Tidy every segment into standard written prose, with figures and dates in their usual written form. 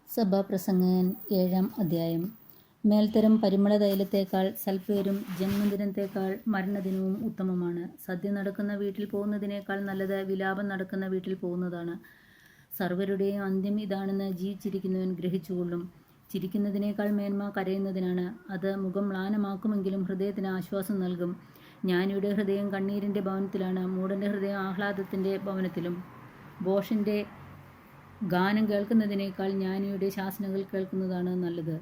സഭാപ്രസംഗകൻ 7-ാം അധ്യായം. മേൽത്തരം പരിമളതൈലത്തേക്കാൾ സൽപ്പേരും ജന്മദിനത്തേക്കാൾ മരണദിനവും ഉത്തമമാണ്. സദ്യ നടക്കുന്ന വീട്ടിൽ പോകുന്നതിനേക്കാൾ നല്ലത് വിലാപം നടക്കുന്ന വീട്ടിൽ പോകുന്നതാണ്. സർവരുടെയും അന്ത്യം ഇതാണെന്ന് ജീവിച്ചിരിക്കുന്നവൻ ഗ്രഹിച്ചുകൊള്ളും. ചിരിക്കുന്നതിനേക്കാൾ മേന്മ കരയുന്നതിനാണ്. അത് മുഖം മ്ലാനമാക്കുമെങ്കിലും ഹൃദയത്തിന് ആശ്വാസം നൽകും. ജ്ഞാനിയുടെ ഹൃദയം കണ്ണീരിൻ്റെ ഭവനത്തിലാണ്, മൂഢൻ്റെ ഹൃദയം ആഹ്ലാദത്തിൻ്റെ ഭവനത്തിലും. ഭോഷൻ്റെ ഗാനം കേൾക്കുന്നതിനേക്കാൾ ജ്ഞാനിയുടെ ശാസനകൾ കേൾക്കുന്നതാണ് നല്ലത്.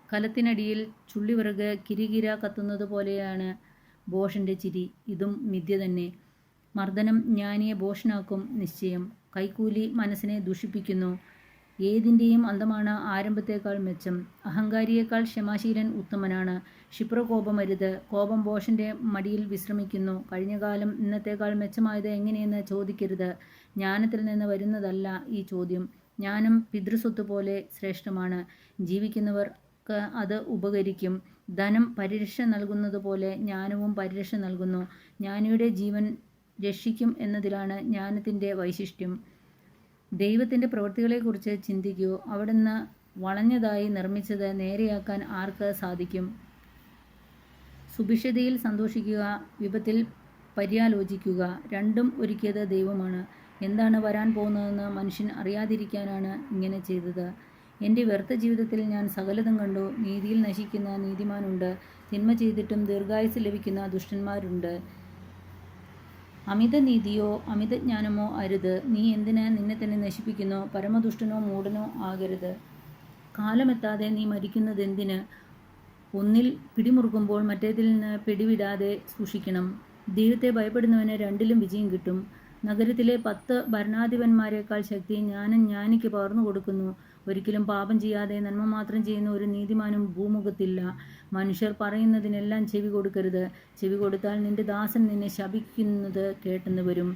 കലത്തിനടിയിൽ ചുള്ളിവിറക് കിരികിര കത്തുന്നത് പോലെയാണ് ഭോഷൻ്റെ ചിരി. ഇതും മിഥ്യ തന്നെ. മർദ്ദനം ജ്ഞാനിയെ ഭോഷനാക്കും നിശ്ചയം. കൈക്കൂലി മനസ്സിനെ ദുഷിപ്പിക്കുന്നു. ഏതിൻ്റെയും അന്തമാണ് ആരംഭത്തേക്കാൾ മെച്ചം. അഹങ്കാരിയേക്കാൾ ക്ഷമാശീലൻ ഉത്തമനാണ്. ക്ഷിപ്രകോപമരുത്. കോപം ഭോഷൻ്റെ മടിയിൽ വിശ്രമിക്കുന്നു. കഴിഞ്ഞ കാലം ഇന്നത്തേക്കാൾ മെച്ചമായത് എങ്ങനെയെന്ന് ചോദിക്കരുത്. ജ്ഞാനത്തിൽ നിന്ന് വരുന്നതല്ല ഈ ചോദ്യം. ജ്ഞാനം പിതൃസ്വത്ത് പോലെ ശ്രേഷ്ഠമാണ്. ജീവിക്കുന്നവർക്ക് അത് ഉപകരിക്കും. ധനം പരിരക്ഷ നൽകുന്നത് പോലെ ജ്ഞാനവും പരിരക്ഷ നൽകുന്നു. ജ്ഞാനിയുടെ ജീവൻ രക്ഷിക്കും എന്നതിലാണ് ജ്ഞാനത്തിൻ്റെ വൈശിഷ്ട്യം. ദൈവത്തിൻ്റെ പ്രവൃത്തികളെക്കുറിച്ച് ചിന്തിക്കൂ. അവിടുന്ന് വളഞ്ഞതായി നിർമ്മിച്ചത് നേരെയാക്കാൻ ആർക്ക് സാധിക്കും? സുഭിക്ഷതയിൽ സന്തോഷിക്കുക, വിപത്തിൽ പര്യാലോചിക്കുക. രണ്ടും ഒരുക്കിയത് ദൈവമാണ്. എന്താണ് വരാൻ പോകുന്നതെന്ന് മനുഷ്യൻ അറിയാതിരിക്കാനാണ് ഇങ്ങനെ ചെയ്തത്. എൻ്റെ വ്യർത്ഥ ജീവിതത്തിൽ ഞാൻ സകലതും കണ്ടു. നീതിയിൽ നശിക്കുന്ന നീതിമാനുണ്ട്. തിന്മ ചെയ്തിട്ടും ദീർഘായുസ്സ് ലഭിക്കുന്ന ദുഷ്ടന്മാരുണ്ട്. അമിതനീതിയോ അമിതജ്ഞാനമോ അരുത്. നീ എന്തിന് നിന്നെ തന്നെ നശിപ്പിക്കുന്നു? പരമദുഷ്ടനോ മൂഢനോ ആകരുത്. കാലമെത്താതെ നീ മരിക്കുന്നതെന്തിന്? ഒന്നിൽ പിടിമുറുക്കുമ്പോൾ മറ്റേതിൽ നിന്ന് പിടിവിടാതെ സൂക്ഷിക്കണം. ദൈവത്തെ ഭയപ്പെടുന്നവന് രണ്ടിലും വിജയം കിട്ടും. നഗരത്തിലെ 10 ഭരണാധിപന്മാരെക്കാൾ ശക്തി ജ്ഞാനിക്ക് പകർന്നു കൊടുക്കുന്നു. ഒരിക്കലും പാപം ചെയ്യാതെ നന്മ മാത്രം ചെയ്യുന്ന ഒരു നീതിമാനും ഭൂമുഖത്തില്ല. മനുഷ്യർ പറയുന്നതിനെല്ലാം ചെവി കൊടുക്കരുത്. ചെവി കൊടുത്താൽ നിന്റെ ദാസൻ നിന്നെ ശപിക്കുന്നത് കേട്ടെന്ന് വരും.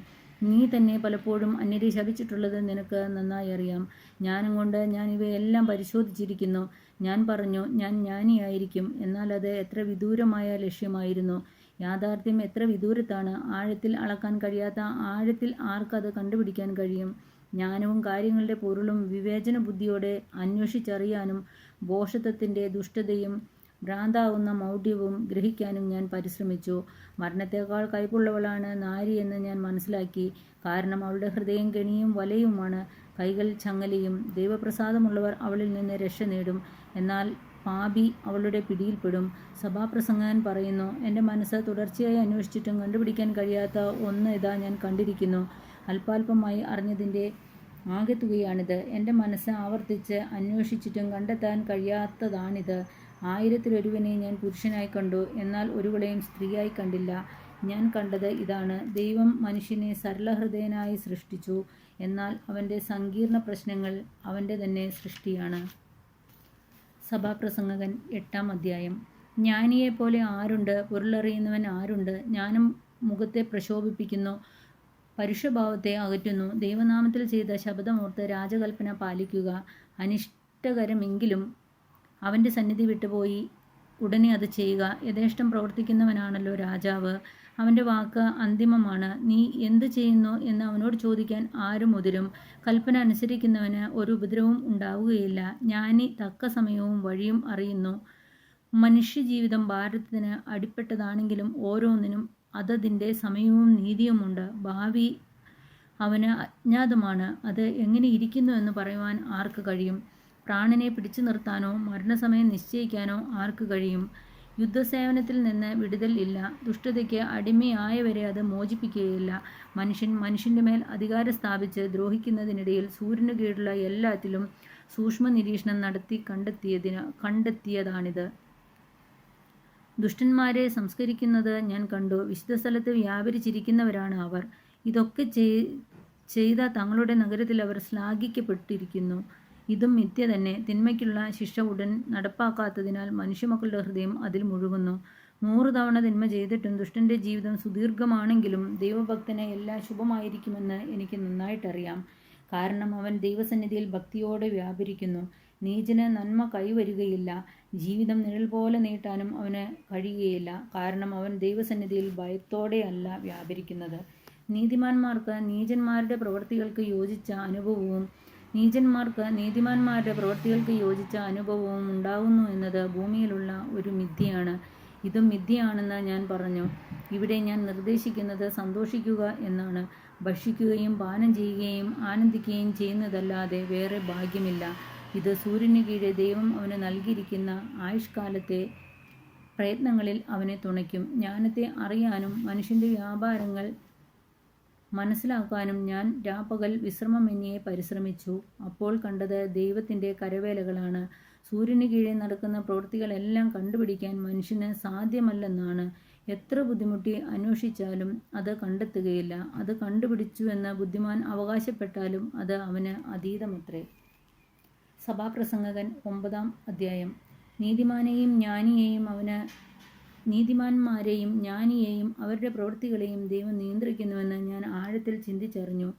നീ തന്നെ പലപ്പോഴും അന്യരെ ശപിച്ചിട്ടുള്ളത് നിനക്ക് നന്നായി അറിയാം. ജ്ഞാനം കൊണ്ട് ഞാൻ ഇവയെല്ലാം പരിശോധിച്ചിരിക്കുന്നു. ഞാൻ പറഞ്ഞു, ഞാൻ ജ്ഞാനിയായിരിക്കും. എന്നാൽ അത് എത്ര വിദൂരമായ ലക്ഷ്യമായിരുന്നു. യാഥാർത്ഥ്യം എത്ര വിദൂരത്താണ്. ആഴത്തിൽ അളക്കാൻ കഴിയാത്ത ആഴത്തിൽ ആർക്കത് കണ്ടുപിടിക്കാൻ കഴിയും? ജ്ഞാനവും കാര്യങ്ങളുടെ പൊരുളും വിവേചന ബുദ്ധിയോടെ അന്വേഷിച്ചറിയാനും ഭോഷത്വത്തിൻ്റെ ദുഷ്ടതയും ഭ്രാന്താവുന്ന മൗഢ്യവും ഗ്രഹിക്കാനും ഞാൻ പരിശ്രമിച്ചു. മരണത്തേക്കാൾ കൈപ്പുള്ളവളാണ് നാരി എന്ന് ഞാൻ മനസ്സിലാക്കി. കാരണം അവളുടെ ഹൃദയം കെണിയും വലയുമാണ്, കൈകൾ ചങ്ങലയും. ദൈവപ്രസാദമുള്ളവർ അവളിൽ നിന്ന് രക്ഷ നേടും, എന്നാൽ പാപി അവളുടെ പിടിയിൽപ്പെടും. സഭാപ്രസംഗകൻ പറയുന്നു, എൻ്റെ മനസ്സ് തുടർച്ചയായി അന്വേഷിച്ചിട്ടും കണ്ടുപിടിക്കാൻ കഴിയാത്ത ഒന്ന് ഇതാ ഞാൻ കണ്ടിരിക്കുന്നു. അല്പാൽപമായി അറിഞ്ഞതിൻ്റെ ആകെത്തുകയാണിത്. എൻ്റെ മനസ്സ് ആവർത്തിച്ച് അന്വേഷിച്ചിട്ടും കണ്ടെത്താൻ കഴിയാത്തതാണിത്. 1000-ലൊരുവനെ ഞാൻ പുരുഷനായി കണ്ടു, എന്നാൽ ഒരുവളെയും സ്ത്രീയായി കണ്ടില്ല. ഞാൻ കണ്ടത് ഇതാണ്: ദൈവം മനുഷ്യനെ സരളഹൃദയനായി സൃഷ്ടിച്ചു, എന്നാൽ അവൻ്റെ സങ്കീർണ പ്രശ്നങ്ങൾ അവൻ്റെ തന്നെ സൃഷ്ടിയാണ്. സഭാപ്രസംഗകൻ 8-ാം അധ്യായം. ജ്ഞാനിയെപ്പോലെ ആരുണ്ട്? പൊരുളറിയുന്നവൻ ആരുണ്ട്? ജ്ഞാനം മുഖത്തെ പ്രശോഭിപ്പിക്കുന്നു, പരുഷഭാവത്തെ അകറ്റുന്നു. ദൈവനാമത്തിൽ ചെയ്ത ശപഥമോർത്ത് രാജകൽപ്പന പാലിക്കുക. അനിഷ്ടകരമെങ്കിലും അവൻ്റെ സന്നിധി വിട്ടുപോയി ഉടനെ അത് ചെയ്യുക. യഥേഷ്ടം പ്രവർത്തിക്കുന്നവനാണല്ലോ രാജാവ്. അവൻ്റെ വാക്ക് അന്തിമമാണ്. നീ എന്ത് ചെയ്യുന്നു എന്ന് അവനോട് ചോദിക്കാൻ ആരും മുതിരും. കൽപ്പന അനുസരിക്കുന്നവന് ഒരു ഉപദ്രവവും ഉണ്ടാവുകയില്ല. ജ്ഞാനി തക്ക സമയവും വഴിയും അറിയുന്നു. മനുഷ്യജീവിതം ഭാരതത്തിന് അടിപ്പെട്ടതാണെങ്കിലും ഓരോന്നിനും അതതിൻ്റെ സമയവും നീതിയുമുണ്ട്. ഭാവി അവന് അജ്ഞാതമാണ്. അത് എങ്ങനെ ഇരിക്കുന്നു എന്ന് പറയുവാൻ ആർക്ക് കഴിയും? പ്രാണനെ പിടിച്ചു നിർത്താനോ മരണസമയം നിശ്ചയിക്കാനോ ആർക്ക് കഴിയും? യുദ്ധസേവനത്തിൽ നിന്ന് വിടുതൽ ഇല്ല. ദുഷ്ടതയ്ക്ക് അടിമയായവരെ അത് മോചിപ്പിക്കുകയില്ല. മനുഷ്യൻ മനുഷ്യൻ്റെ മേൽ അധികാരം സ്ഥാപിച്ച് ദ്രോഹിക്കുന്നതിനിടയിൽ സൂര്യന് കീഴിലുള്ള എല്ലാത്തിലും സൂക്ഷ്മ നിരീക്ഷണം നടത്തി കണ്ടെത്തിയതാണിത്. ദുഷ്ടന്മാരെ സംസ്കരിക്കുന്നത് ഞാൻ കണ്ടു. വിശുദ്ധ സ്ഥലത്ത് വ്യാപരിച്ചിരിക്കുന്നവരാണ് അവർ. ഇതൊക്കെ ചെയ്ത തങ്ങളുടെ നഗരത്തിൽ അവർ ശ്ലാഘിക്കപ്പെട്ടിരിക്കുന്നു. ഇതും മിഥ്യ തന്നെ. തിന്മയ്ക്കുള്ള ശിക്ഷ ഉടൻ നടപ്പാക്കാത്തതിനാൽ മനുഷ്യമക്കളുടെ ഹൃദയം അതിൽ മുഴുകുന്നു. 100 തവണ തിന്മ ചെയ്തിട്ടും ദുഷ്ടൻ്റെ ജീവിതം സുദീർഘമാണെങ്കിലും ദൈവഭക്തന് എല്ലാം ശുഭമായിരിക്കുമെന്ന് എനിക്ക് നന്നായിട്ടറിയാം. കാരണം അവൻ ദൈവസന്നിധിയിൽ ഭക്തിയോടെ വ്യാപരിക്കുന്നു. നീചന് നന്മ കൈവരുകയില്ല. ജീവിതം നിഴൽ പോലെ നീട്ടാനും അവന് കഴിയുകയില്ല. കാരണം അവൻ ദൈവസന്നിധിയിൽ ഭയത്തോടെയല്ല വ്യാപരിക്കുന്നത്. നീതിമാന്മാർക്ക് നീചന്മാരുടെ പ്രവൃത്തികൾക്ക് യോജിച്ച അനുഭവവും നീചന്മാർക്ക് നീതിമാന്മാരുടെ പ്രവൃത്തികൾക്ക് യോജിച്ച അനുഭവവും ഉണ്ടാകുന്നു എന്നത് ഭൂമിയിലുള്ള ഒരു മിഥ്യയാണ്. ഇതും മിഥ്യയാണെന്ന് ഞാൻ പറഞ്ഞു. ഇവിടെ ഞാൻ നിർദ്ദേശിക്കുന്നത് സന്തോഷിക്കുക എന്നാണ്. ഭക്ഷിക്കുകയും പാനം ചെയ്യുകയും ആനന്ദിക്കുകയും ചെയ്യുന്നതല്ലാതെ വേറെ ഭാഗ്യമില്ല. ഇത് സൂര്യന് കീഴെ ദൈവം അവന് നൽകിയിരിക്കുന്ന ആയുഷ്കാലത്തെ പ്രയത്നങ്ങളിൽ അവനെ തുണയ്ക്കും. ജ്ഞാനത്തെ അറിയാനും മനുഷ്യൻ്റെ വ്യാപാരങ്ങൾ മനസ്സിലാക്കാനും ഞാൻ രാപ്പകൽ വിശ്രമമെന്നിയെ പരിശ്രമിച്ചു. അപ്പോൾ കണ്ടത് ദൈവത്തിൻ്റെ കരവേലകളാണ്. സൂര്യന് കീഴെ നടക്കുന്ന പ്രവൃത്തികളെല്ലാം കണ്ടുപിടിക്കാൻ മനുഷ്യന് സാധ്യമല്ലെന്നാണ്. എത്ര ബുദ്ധിമുട്ടി അന്വേഷിച്ചാലും അത് കണ്ടെത്തുകയില്ല. അത് കണ്ടുപിടിച്ചുവെന്ന് ബുദ്ധിമാൻ അവകാശപ്പെട്ടാലും അത് അവന് അതീതമത്രേ. സഭാപ്രസംഗകൻ 9-ാം അധ്യായം. നീതിമാന്മാരെയും ജ്ഞാനിയെയും അവരുടെ പ്രവൃത്തികളെയും ദൈവം നിയന്ത്രിക്കുന്നുവെന്ന് ഞാൻ ആഴത്തിൽ ചിന്തിച്ചറിഞ്ഞു.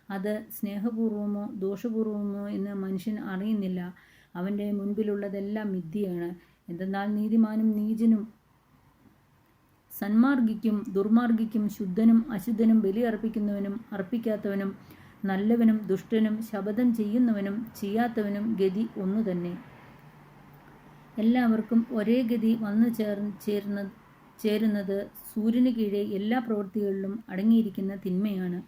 അത് സ്നേഹപൂർവമോ ദോഷപൂർവമോ എന്ന് മനുഷ്യൻ അറിയുന്നില്ല. അവൻ്റെ മുൻപിലുള്ളതെല്ലാം മിഥ്യയാണ്. എന്തെന്നാൽ നീതിമാനും നീചനും, സന്മാർഗിക്കും ദുർമാർഗിക്കും, ശുദ്ധനും അശുദ്ധനും, ബലി അർപ്പിക്കുന്നവനും അർപ്പിക്കാത്തവനും, നല്ലവനും ദുഷ്ടനും, ശപഥം ചെയ്യുന്നവനും ചെയ്യാത്തവനും ഗതി ഒന്നുതന്നെ. എല്ലാവർക്കും ഒരേ ഗതി വന്നു ചേരുന്നത് സൂര്യന് കീഴെ എല്ലാ പ്രവൃത്തികളിലും അടങ്ങിയിരിക്കുന്ന തിന്മയാണ്.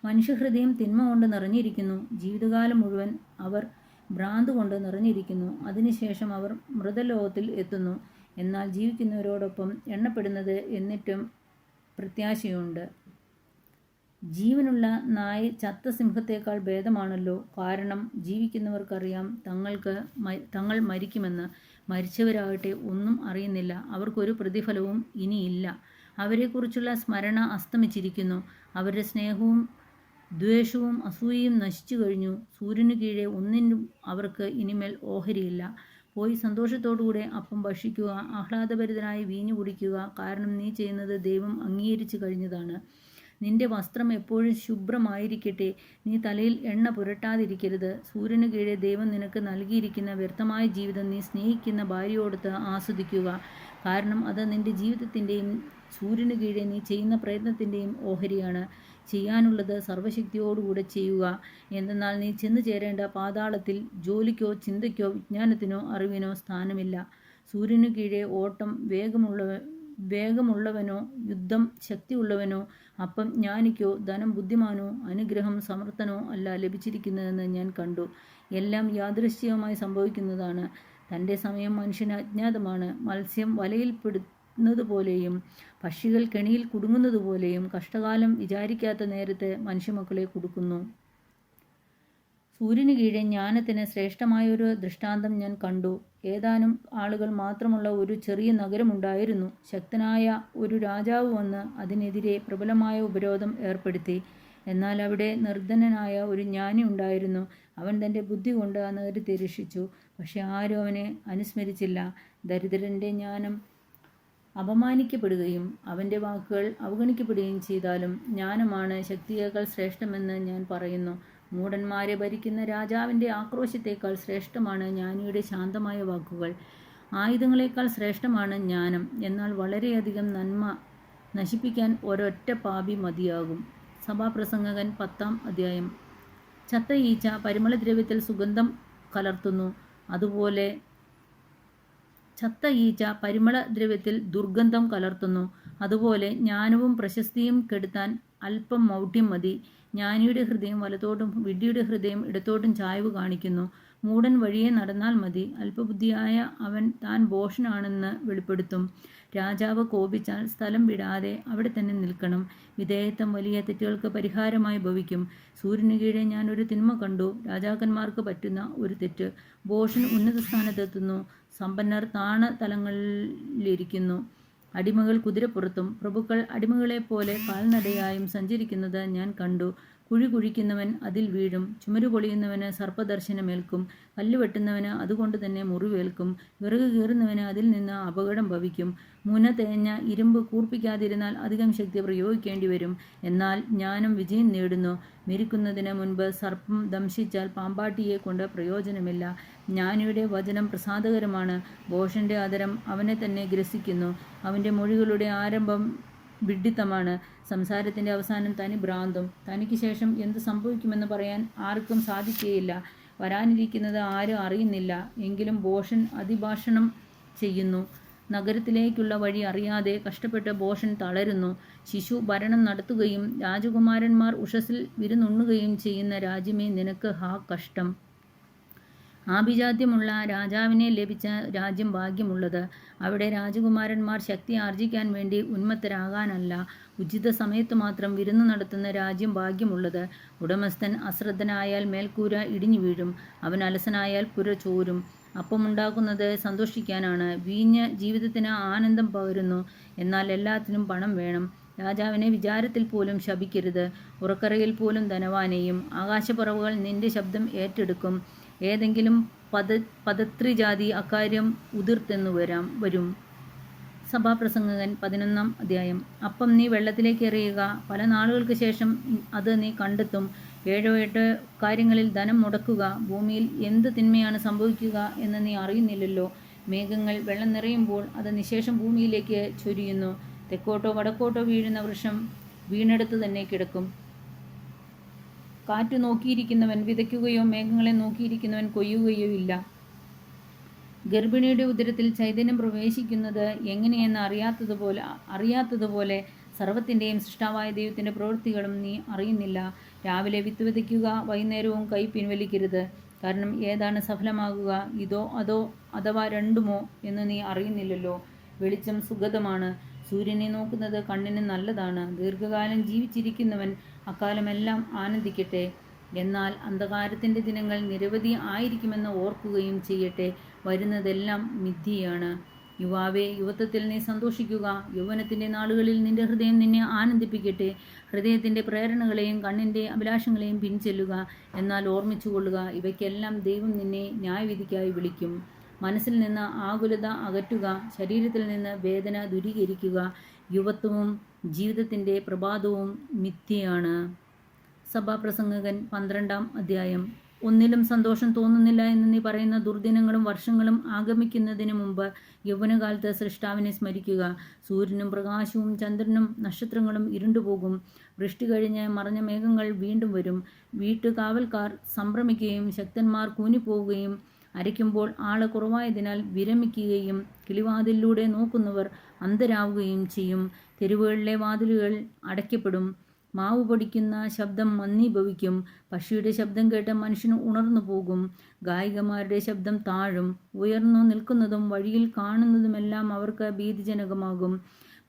മനുഷ്യഹൃദയം തിന്മ കൊണ്ട് നിറഞ്ഞിരിക്കുന്നു. ജീവിതകാലം മുഴുവൻ അവർ ഭ്രാന്ത് കൊണ്ട് നിറഞ്ഞിരിക്കുന്നു. അതിനുശേഷം അവർ മൃതലോകത്തിൽ എത്തുന്നു. എന്നാൽ ജീവിക്കുന്നവരോടൊപ്പം എണ്ണപ്പെടുന്നത് എന്നിട്ടും പ്രത്യാശയുണ്ട്. ജീവനുള്ള നായ ചത്ത സിംഹത്തേക്കാൾ ഭേദമാണല്ലോ. കാരണം ജീവിക്കുന്നവർക്കറിയാം തങ്ങൾ മരിക്കുമെന്ന്. മരിച്ചവരാകട്ടെ ഒന്നും അറിയുന്നില്ല. അവർക്കൊരു പ്രതിഫലവും ഇനിയില്ല. അവരെക്കുറിച്ചുള്ള സ്മരണ അസ്തമിച്ചിരിക്കുന്നു. അവരുടെ സ്നേഹവും ദ്വേഷവും അസൂയയും നശിച്ചു കഴിഞ്ഞു. സൂര്യനു കീഴെ ഒന്നിനും അവർക്ക് ഇനിമേൽ ഓഹരിയില്ല. പോയി സന്തോഷത്തോടുകൂടെ അപ്പം ഭക്ഷിക്കുക, ആഹ്ലാദഭരിതനായി വീഞ്ഞു കുടിക്കുക. കാരണം നീ ചെയ്യുന്നത് ദൈവം അംഗീകരിച്ചു കഴിഞ്ഞതാണ്. നിന്റെ വസ്ത്രം എപ്പോഴും ശുഭ്രമായിരിക്കട്ടെ. നീ തലയിൽ എണ്ണ പുരട്ടാതിരിക്കരുത്. സൂര്യനു കീഴെ ദൈവം നിനക്ക് നൽകിയിരിക്കുന്ന വ്യർത്ഥമായ ജീവിതം നീ സ്നേഹിക്കുന്ന ഭാര്യയോടൊത്ത് ആസ്വദിക്കുക. കാരണം അത് നിന്റെ ജീവിതത്തിൻ്റെയും സൂര്യനു കീഴെ നീ ചെയ്യുന്ന പ്രയത്നത്തിൻ്റെയും ഓഹരിയാണ്. ചെയ്യാനുള്ളത് സർവശക്തിയോടുകൂടെ ചെയ്യുക. എന്തെന്നാൽ നീ ചെന്നു ചേരേണ്ട പാതാളത്തിൽ ജോലിക്കോ ചിന്തയ്ക്കോ വിജ്ഞാനത്തിനോ അറിവിനോ സ്ഥാനമില്ല. സൂര്യനു കീഴെ ഓട്ടം വേഗമുള്ളവനോ യുദ്ധം ശക്തിയുള്ളവനോ അപ്പം ജ്ഞാനിക്കോ ധനം ബുദ്ധിമാനോ അനുഗ്രഹം സമർത്ഥനോ അല്ല ലഭിച്ചിരിക്കുന്നതെന്ന് ഞാൻ കണ്ടു. എല്ലാം യാദൃശ്ചികമായി സംഭവിക്കുന്നതാണ്. തൻ്റെ സമയം മനുഷ്യന് അജ്ഞാതമാണ്. മത്സ്യം വലയിൽപ്പെടുന്നതുപോലെയും പക്ഷികൾ കെണിയിൽ കുടുങ്ങുന്നതുപോലെയും കഷ്ടകാലം വിചാരിക്കാത്ത നേരത്ത് മനുഷ്യമക്കളെ കുടുക്കുന്നു. സൂര്യന് കീഴെ ജ്ഞാനത്തിന് ശ്രേഷ്ഠമായൊരു ദൃഷ്ടാന്തം ഞാൻ കണ്ടു. ഏതാനും ആളുകൾ മാത്രമുള്ള ഒരു ചെറിയ നഗരമുണ്ടായിരുന്നു. ശക്തനായ ഒരു രാജാവ് വന്ന് അതിനെതിരെ പ്രബലമായ ഉപരോധം ഏർപ്പെടുത്തി. എന്നാൽ അവിടെ നിർധനനായ ഒരു ജ്ഞാനി ഉണ്ടായിരുന്നു. അവൻ തൻ്റെ ബുദ്ധി കൊണ്ട് ആ നഗരത്തെ രക്ഷിച്ചു. പക്ഷെ ആരും അവനെ അനുസ്മരിച്ചില്ല. ദരിദ്രൻ്റെ ജ്ഞാനം അപമാനിക്കപ്പെടുകയും അവൻ്റെ വാക്കുകൾ അവഗണിക്കപ്പെടുകയും ചെയ്താലും ജ്ഞാനമാണ് ശക്തിയേക്കാൾ ശ്രേഷ്ഠമെന്ന് ഞാൻ പറയുന്നു. മൂഢന്മാരെ ഭരിക്കുന്ന രാജാവിൻ്റെ ആക്രോശത്തേക്കാൾ ശ്രേഷ്ഠമാണ് ജ്ഞാനിയുടെ ശാന്തമായ വാക്കുകൾ. ആയുധങ്ങളെക്കാൾ ശ്രേഷ്ഠമാണ് ജ്ഞാനം. എന്നാൽ വളരെയധികം നന്മ നശിപ്പിക്കാൻ ഒരൊറ്റ പാപി മതിയാകും. സഭാപ്രസംഗകൻ 10-ാം അധ്യായം. ചത്ത ഈച്ച പരിമളദ്രവ്യത്തിൽ സുഗന്ധം കലർത്തുന്നു. അതുപോലെ ചത്ത ഈച്ച പരിമളദ്രവ്യത്തിൽ ദുർഗന്ധം കലർത്തുന്നു. അതുപോലെ ജ്ഞാനവും പ്രശസ്തിയും കെടുത്താൻ അല്പം മൗഢ്യം മതി. ജ്ഞാനിയുടെ ഹൃദയം വലത്തോട്ടും വിഡ്ഢിയുടെ ഹൃദയം ഇടത്തോട്ടും ചായ്വ് കാണിക്കുന്നു. മൂഢൻ വഴിയെ നടന്നാൽ മതി. അല്പബുദ്ധിയായ അവൻ താൻ ഭോഷനാണെന്ന് വെളിപ്പെടുത്തും. രാജാവ് കോപിച്ചാൽ സ്ഥലം വിടാതെ അവിടെ തന്നെ നിൽക്കണം. വിധേയത്വം വലിയ തെറ്റുകൾക്ക് പരിഹാരമായി ഭവിക്കും. സൂര്യന് കീഴെ ഞാൻ ഒരു തിന്മ കണ്ടു. രാജാക്കന്മാർക്ക് പറ്റുന്ന ഒരു തെറ്റ്. ഭോഷൻ ഉന്നത സ്ഥാനത്തെത്തുന്നു. സമ്പന്നർ താണ തലങ്ങളിലിരിക്കുന്നു. അടിമകൾ കുതിരപ്പുറത്തും പ്രഭുക്കൾ അടിമകളെപ്പോലെ കാൽനടയായും സഞ്ചരിക്കുന്നത് ഞാൻ കണ്ടു. കുഴി കുഴിക്കുന്നവൻ അതിൽ വീഴും. ചുമരു പൊളിയുന്നവന് സർപ്പദർശനമേൽക്കും. കല്ലുവെട്ടുന്നവന് അതുകൊണ്ട് തന്നെ മുറിവേൽക്കും. വിറക് കീറുന്നവന് അതിൽ നിന്ന് അപകടം ഭവിക്കും. മുന തേഞ്ഞ ഇരുമ്പ് കൂർപ്പിക്കാതിരുന്നാൽ അധികം ശക്തി പ്രയോഗിക്കേണ്ടി വരും. എന്നാൽ ജ്ഞാനം വിജയം നേടുന്നു. മരിക്കുന്നതിന് മുൻപ് സർപ്പം ദംശിച്ചാൽ പാമ്പാട്ടിയെ കൊണ്ട് പ്രയോജനമില്ല. ജ്ഞാനിയുടെ വചനം പ്രസാദകരമാണ്. ഭോഷന്റെ ആദരം അവനെ തന്നെ ഗ്രസിക്കുന്നു. അവൻ്റെ മൊഴികളുടെ ആരംഭം വിഡ്ഢിത്തമാണ്. സംസാരത്തിൻ്റെ അവസാനം തനി ഭ്രാന്തും. തനിക്ക് ശേഷം എന്ത് സംഭവിക്കുമെന്ന് പറയാൻ ആർക്കും സാധിക്കുകയില്ല. വരാനിരിക്കുന്നത് ആരും അറിയുന്നില്ല. എങ്കിലും ഭോഷൻ അതിഭാഷണം ചെയ്യുന്നു. നഗരത്തിലേക്കുള്ള വഴി അറിയാതെ കഷ്ടപ്പെട്ട് ഭോഷൻ തളരുന്നു. ശിശു ഭരണം നടത്തുകയും രാജകുമാരന്മാർ ഉഷസ്സിൽ വിരുന്നുണ്ണുകയും ചെയ്യുന്ന രാജ്യമേ നിനക്ക് ഹാ കഷ്ടം. ആഭിജാത്യമുള്ള രാജാവിനെ ലഭിച്ച രാജ്യം ഭാഗ്യമുള്ളത്. അവിടെ രാജകുമാരന്മാർ ശക്തി ആർജിക്കാൻ വേണ്ടി ഉന്മത്തരാകാനല്ല, ഉചിത സമയത്ത് മാത്രം വിരുന്നു നടത്തുന്ന രാജ്യം ഭാഗ്യമുള്ളത്. ഉടമസ്ഥൻ അശ്രദ്ധനായാൽ മേൽക്കൂര ഇടിഞ്ഞു വീഴും, അവൻ അലസനായാൽ പുര ചോരും. അപ്പമുണ്ടാക്കുന്നത് സന്തോഷിക്കാനാണ്, വീഞ്ഞ് ജീവിതത്തിന് ആനന്ദം പകരുന്നു. എന്നാൽ എല്ലാത്തിനും പണം വേണം. രാജാവിനെ വിചാരത്തിൽ പോലും ശപിക്കരുത്, ഉറക്കറയിൽ പോലും ധനവാനെയും. ആകാശപ്പറവുകൾ നിന്റെ ശബ്ദം ഏറ്റെടുക്കും. ഏതെങ്കിലും പദത്രിജാതി അക്കാര്യം ഉതിർത്തെന്നു വരും. സഭാപ്രസംഗകൻ 11-ാം അധ്യായം. അപ്പം നീ വെള്ളത്തിലേക്ക് എറിയുക, പല നാളുകൾക്ക് ശേഷം അത് നീ കണ്ടെത്തും. 7 or 8 കാര്യങ്ങളിൽ ധനം മുടക്കുക. ഭൂമിയിൽ എന്ത് തിന്മയാണ് സംഭവിക്കുക എന്ന് നീ അറിയുന്നില്ലല്ലോ. മേഘങ്ങൾ വെള്ളം നിറയുമ്പോൾ അത് നിശേഷം ഭൂമിയിലേക്ക് ചൊരിയുന്നു. തെക്കോട്ടോ വടക്കോട്ടോ വീഴുന്ന വൃക്ഷം വീണെടുത്ത് തന്നെ കിടക്കും. കാറ്റ് നോക്കിയിരിക്കുന്നവൻ വിതയ്ക്കുകയോ മേഘങ്ങളെ നോക്കിയിരിക്കുന്നവൻ കൊയ്യുകയോ ഇല്ല. ഗർഭിണിയുടെ ഉദരത്തിൽ ചൈതന്യം പ്രവേശിക്കുന്നത് എങ്ങനെയെന്ന് അറിയാത്തതുപോലെ സർവ്വത്തിൻ്റെയും സൃഷ്ടാവായ ദൈവത്തിൻ്റെ പ്രവൃത്തികളും നീ അറിയുന്നില്ല. രാവിലെ വിത്ത് വിതയ്ക്കുക, വൈകുന്നേരവും കൈ പിൻവലിക്കരുത്. കാരണം ഏതാണ് സഫലമാകുക, ഇതോ അതോ അഥവാ രണ്ടുമോ എന്ന് നീ അറിയുന്നില്ലല്ലോ. വെളിച്ചം സുഗതമാണ്, സൂര്യനെ നോക്കുന്നത് കണ്ണിന് നല്ലതാണ്. ദീർഘകാലം ജീവിച്ചിരിക്കുന്നവൻ അക്കാലമെല്ലാം ആനന്ദിക്കട്ടെ. എന്നാൽ അന്ധകാരത്തിൻ്റെ ദിനങ്ങൾ നിരവധി ആയിരിക്കുമെന്ന് ഓർക്കുകയും ചെയ്യട്ടെ. വരുന്നതെല്ലാം മിഥ്യയാണ്. യുവാവേ, യുവത്വത്തിൽ നീ സന്തോഷിക്കുക. യൗവനത്തിൻ്റെ നാളുകളിൽ നിന്റെ ഹൃദയം നിന്നെ ആനന്ദിപ്പിക്കട്ടെ. ഹൃദയത്തിൻ്റെ പ്രേരണകളെയും കണ്ണിൻ്റെ അഭിലാഷങ്ങളെയും പിൻചെല്ലുക. എന്നാൽ ഓർമ്മിച്ചുകൊള്ളുക, ഇവയ്ക്കെല്ലാം ദൈവം നിന്നെ ന്യായവിധിക്കായി വിളിക്കും. മനസ്സിൽ നിന്ന് ആകുലത അകറ്റുക, ശരീരത്തിൽ നിന്ന് വേദന ദൂരീകരിക്കുക. യുവത്വവും ജീവിതത്തിൻ്റെ പ്രഭാതവും മിഥ്യയാണ്. സഭാപ്രസംഗകൻ 12-ാം അധ്യായം. ഒന്നിലും സന്തോഷം തോന്നുന്നില്ല എന്ന് നീ പറയുന്ന ദുർദിനങ്ങളും വർഷങ്ങളും ആഗമിക്കുന്നതിന് മുമ്പ് യൗവനകാലത്ത് സൃഷ്ടാവിനെ സ്മരിക്കുക. സൂര്യനും പ്രകാശവും ചന്ദ്രനും നക്ഷത്രങ്ങളും ഇരുണ്ടുപോകും. വൃഷ്ടി കഴിഞ്ഞ് മറഞ്ഞ മേഘങ്ങൾ വീണ്ടും വരും. വീട്ടുകാവൽക്കാർ സംഭ്രമിക്കുകയും ശക്തന്മാർ കൂനിപ്പോവുകയും അരയ്ക്കുമ്പോൾ ആള് കുറവായതിനാൽ വിരമിക്കുകയും കിളിവാതിലിലൂടെ നോക്കുന്നവർ അന്ധരാവുകയും ചെയ്യും. തെരുവുകളിലെ വാതിലുകൾ അടയ്ക്കപ്പെടും. മാവ് പൊടിക്കുന്ന ശബ്ദം മന്ദീഭവിക്കും. പക്ഷിയുടെ ശബ്ദം കേട്ട് മനുഷ്യന് ഉണർന്നു പോകും. ഗായികമാരുടെ ശബ്ദം താഴും. ഉയർന്നു നിൽക്കുന്നതും വഴിയിൽ കാണുന്നതുമെല്ലാം അവർക്ക് ഭീതിജനകമാകും.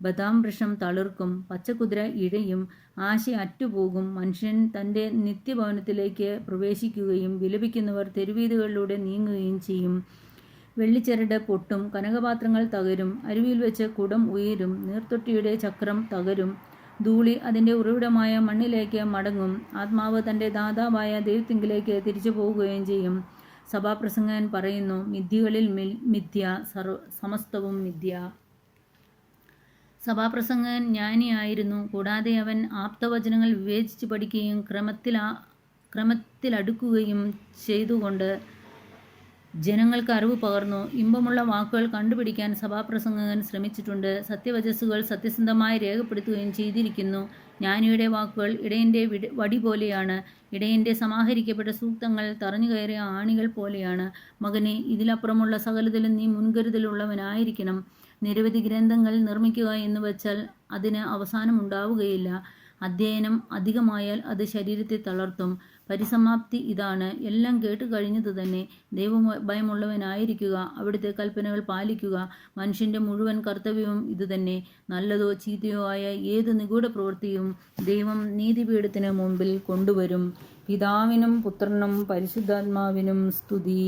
ബദാം വൃക്ഷം തളിർക്കും, പച്ചക്കുതിര ഇഴയും, ആശ അറ്റുപോകും. മനുഷ്യൻ തൻ്റെ നിത്യഭവനത്തിലേക്ക് പ്രവേശിക്കുകയും വിലപിക്കുന്നവർ തെരുവീഥികളിലൂടെ നീങ്ങുകയും ചെയ്യും. വെള്ളിച്ചരട് പൊട്ടും, കനകപാത്രങ്ങൾ തകരും, അരുവിയിൽ വെച്ച് കുടം ഉയരും, നീർത്തൊട്ടിയുടെ ചക്രം തകരും. ധൂളി അതിൻ്റെ ഉറവിടമായ മണ്ണിലേക്ക് മടങ്ങും. ആത്മാവ് തൻ്റെ ദാതാവായ ദൈവത്തിങ്കിലേക്ക് തിരിച്ചു പോവുകയും ചെയ്യും. സഭാപ്രസംഗകൻ പറയുന്നു, മിഥ്യകളിൽ മിഥ്യ, സമസ്തവും മിഥ്യ. സഭാപ്രസംഗകൻ ജ്ഞാനിയായിരുന്നു. കൂടാതെ അവൻ ആപ്തവചനങ്ങൾ വിവേചിച്ച് പഠിക്കുകയും ക്രമത്തിലടുക്കുകയും ചെയ്തുകൊണ്ട് ജനങ്ങൾക്ക് അറിവ് പകർന്നു. ഇമ്പമുള്ള വാക്കുകൾ കണ്ടുപിടിക്കാൻ സഭാപ്രസംഗകൻ ശ്രമിച്ചിട്ടുണ്ട്. സത്യവചസ്സുകൾ സത്യസന്ധമായി രേഖപ്പെടുത്തുകയും ചെയ്തിരിക്കുന്നു. ജ്ഞാനിയുടെ വാക്കുകൾ ഇടയൻ്റെ വടി പോലെയാണ്. ഇടയൻ്റെ സമാഹരിക്കപ്പെട്ട സൂക്തങ്ങൾ തറഞ്ഞു കയറിയ ആണികൾ പോലെയാണ്. മകനെ, ഇതിലപ്പുറമുള്ള സകലത്തിലും നീ മുൻകരുതലുള്ളവനായിരിക്കണം. നിരവധി ഗ്രന്ഥങ്ങൾ നിർമ്മിക്കുക എന്ന് വച്ചാൽ അതിന് അവസാനമുണ്ടാവുകയില്ല. അധ്യയനം അധികമായാൽ അത് ശരീരത്തെ തളർത്തും. പരിസമാപ്തി ഇതാണ്, എല്ലാം കേട്ട് കഴിഞ്ഞത് തന്നെ. ദൈവഭയമുള്ളവനായിരിക്കുക, അവിടുത്തെ കൽപ്പനകൾ പാലിക്കുക. മനുഷ്യൻ്റെ മുഴുവൻ കർത്തവ്യവും ഇതുതന്നെ. നല്ലതോ ചീത്തയോ ആയ ഏത് നിഗൂഢ പ്രവൃത്തിയും ദൈവം നീതിപീഠത്തിന് മുമ്പിൽ കൊണ്ടുവരും. പിതാവിനും പുത്രനും പരിശുദ്ധാത്മാവിനും സ്തുതി.